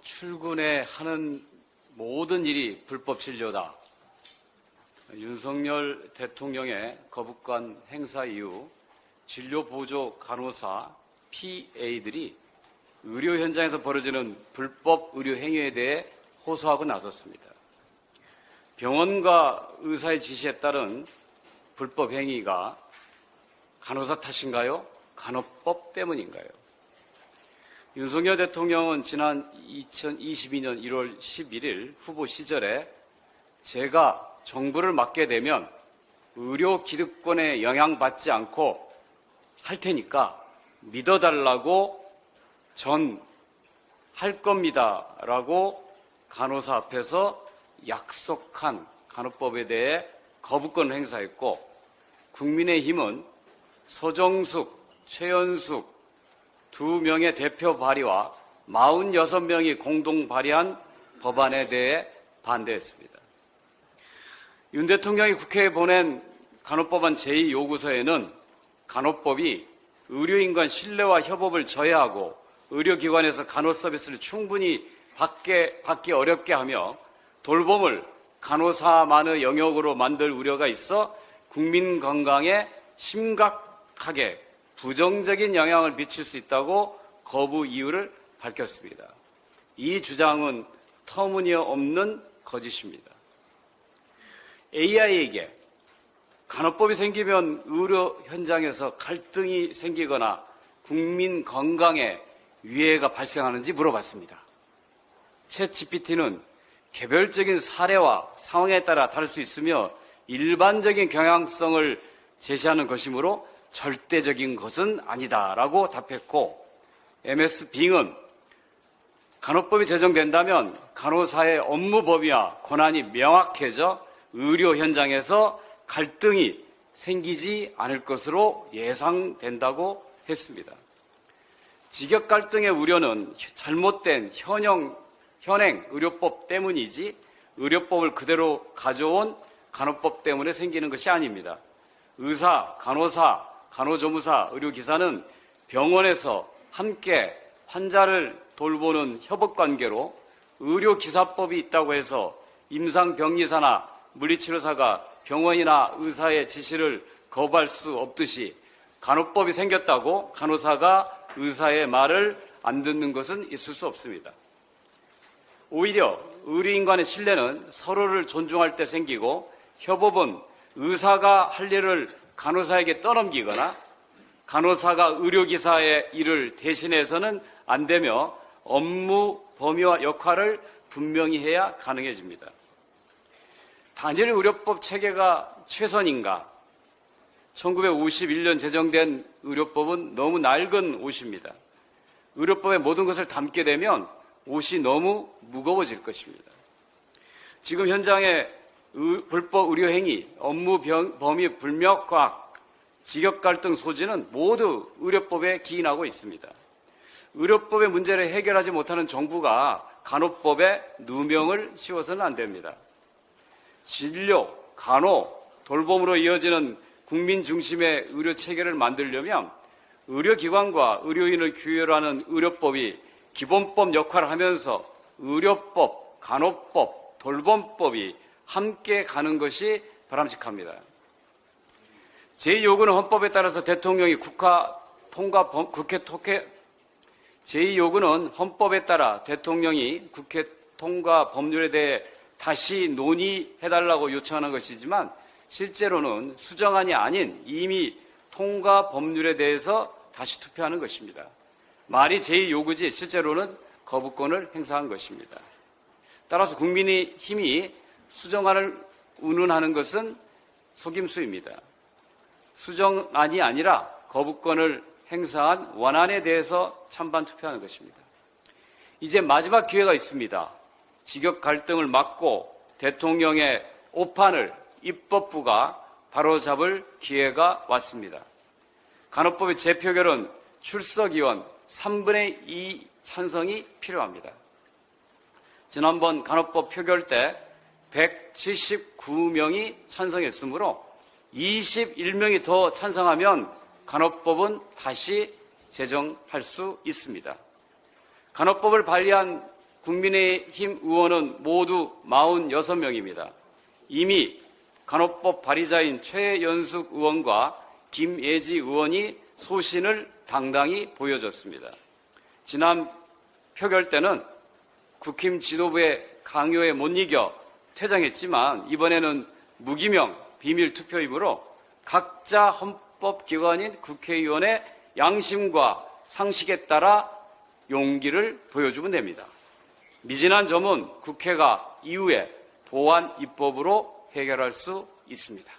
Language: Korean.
출근에 하는 모든 일이 불법 진료다. 윤석열 대통령의 거부권 행사 이후 진료보조 간호사 PA들이 의료 현장에서 벌어지는 불법 의료 행위에 대해 호소하고 나섰습니다. 병원과 의사의 지시에 따른 불법 행위가 간호사 탓인가요? 간호법 때문인가요? 윤석열 대통령은 지난 2022년 1월 11일 후보 시절에 제가 정부를 맡게 되면 의료 기득권에 영향받지 않고 할 테니까 믿어달라고 전 할 겁니다라고 간호사 앞에서 약속한 간호법에 대해 거부권을 행사했고, 국민의힘은 서정숙, 최연숙 두 명의 대표 발의와 46명이 공동 발의한 법안에 대해 반대했습니다. 윤 대통령이 국회에 보낸 간호법안 제2요구서에는 간호법이 의료인간 신뢰와 협업을 저해하고 의료기관에서 간호서비스를 충분히 받기 어렵게 하며 돌봄을 간호사만의 영역으로 만들 우려가 있어 국민 건강에 심각하게 부정적인 영향을 미칠 수 있다고 거부 이유를 밝혔습니다. 이 주장은 터무니없는 거짓입니다. AI에게 간호법이 생기면 의료 현장에서 갈등이 생기거나 국민 건강에 위해가 발생하는지 물어봤습니다. 챗GPT는 개별적인 사례와 상황에 따라 다를 수 있으며 일반적인 경향성을 제시하는 것이므로 절대적인 것은 아니다라고 답했고, MS 빙은 간호법이 제정된다면 간호사의 업무 범위와 권한이 명확해져 의료 현장에서 갈등이 생기지 않을 것으로 예상된다고 했습니다. 직역 갈등의 우려는 잘못된 현행 의료법 때문이지 의료법을 그대로 가져온 간호법 때문에 생기는 것이 아닙니다. 의사, 간호사, 간호조무사, 의료기사는 병원에서 함께 환자를 돌보는 협업관계로 의료기사법이 있다고 해서 임상병리사나 물리치료사가 병원이나 의사의 지시를 거부할 수 없듯이 간호법이 생겼다고 간호사가 의사의 말을 안 듣는 것은 있을 수 없습니다. 오히려 의료인 간의 신뢰는 서로를 존중할 때 생기고, 협업은 의사가 할 일을 간호사에게 떠넘기거나 간호사가 의료기사의 일을 대신해서는 안 되며 업무 범위와 역할을 분명히 해야 가능해집니다. 단일 의료법 체계가 최선인가? 1951년 제정된 의료법은 너무 낡은 옷입니다. 의료법에 모든 것을 담게 되면 옷이 너무 무거워질 것입니다. 지금 현장의 불법 의료행위, 업무 범위 불명확, 직역 갈등 소지는 모두 의료법에 기인하고 있습니다. 의료법의 문제를 해결하지 못하는 정부가 간호법에 누명을 씌워서는 안 됩니다. 진료, 간호, 돌봄으로 이어지는 국민 중심의 의료 체계를 만들려면 의료기관과 의료인을 규율하는 의료법이 기본법 역할을 하면서 의료법, 간호법, 돌봄법이 함께 가는 것이 바람직합니다. 제2요구는 헌법에 따라서 대통령이 제2요구는 헌법에 따라 대통령이 국회 통과 법률에 대해 다시 논의해달라고 요청하는 것이지만, 실제로는 수정안이 아닌 이미 통과 법률에 대해서 다시 투표하는 것입니다. 말이 제2요구지 실제로는 거부권을 행사한 것입니다. 따라서 국민의힘이 수정안을 운운하는 것은 속임수입니다. 수정안이 아니라 거부권을 행사한 원안에 대해서 찬반 투표하는 것입니다. 이제 마지막 기회가 있습니다. 직역 갈등을 막고 대통령의 오판을 입법부가 바로잡을 기회가 왔습니다. 간호법의 재표결은 출석의원 3분의 2 찬성이 필요합니다. 지난번 간호법 표결 때 179명이 찬성했으므로 21명이 더 찬성하면 간호법은 다시 제정할 수 있습니다. 간호법을 발의한 국민의힘 의원은 모두 46명입니다. 이미 간호법 발의자인 최연숙 의원과 김예지 의원이 소신을 당당히 보여줬습니다. 지난 표결 때는 국힘 지도부의 강요에 못 이겨 퇴장했지만 이번에는 무기명 비밀 투표이므로 각자 헌법기관인 국회의원의 양심과 상식에 따라 용기를 보여주면 됩니다. 미진한 점은 국회가 이후에 보완 입법으로 해결할 수 있습니다.